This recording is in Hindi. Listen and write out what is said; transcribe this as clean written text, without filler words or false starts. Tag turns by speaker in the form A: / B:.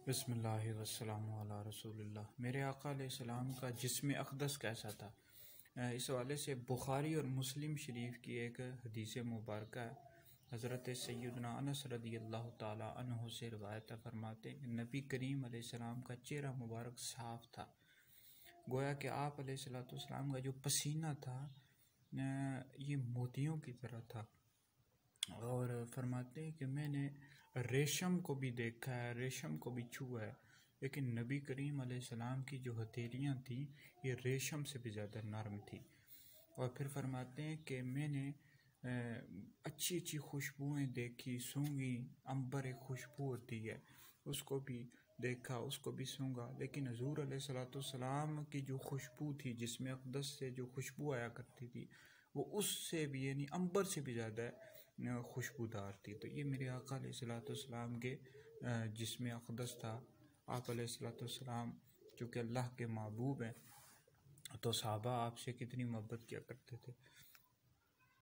A: बिस्मिल्लाहि वस्सलामु अला रसूलिल्लाह। मेरे आका अलैहिस्सलाम का जिस्म अक़दस कैसा था? इस हवाले से बुखारी और मुस्लिम शरीफ की एक हदीस मुबारक है। हज़रत सैयदना अनस रदियल्लाहु ताला अन्हु से रवायत फरमाते हैं कि नबी करीम अलैहिस्सलाम का चेहरा मुबारक साफ़ था, गोया कि आप अलैहिस्सलाम का जो पसीना था ये मोतियों की तरह था। और फरमाते हैं कि मैंने रेशम को भी देखा है, रेशम को भी छुआ है, लेकिन नबी करीम अलैहिस्सलाम की जो हथेलियाँ थी ये रेशम से भी ज़्यादा नरम थी। और फिर फरमाते हैं कि मैंने अच्छी अच्छी खुशबुएँ देखी, सूंघी। अंबर एक खुशबू होती है, उसको भी देखा, उसको भी सूंघा, लेकिन हजूर अलैहिस्सलाम की जो खुशबू थी, जिसमें अक़दस से जो खुशबू आया करती थी, वो उससे भी यानी अंबर से भी ज़्यादा खुशबूदार थी। तो ये मेरे आका अलैहिस्सलाम के जिस्म अक़दस था। आप अलैहिस्सलाम चूँकि अल्लाह के महबूब हैं, तो सहाबा आपसे कितनी मोहब्बत किया करते थे।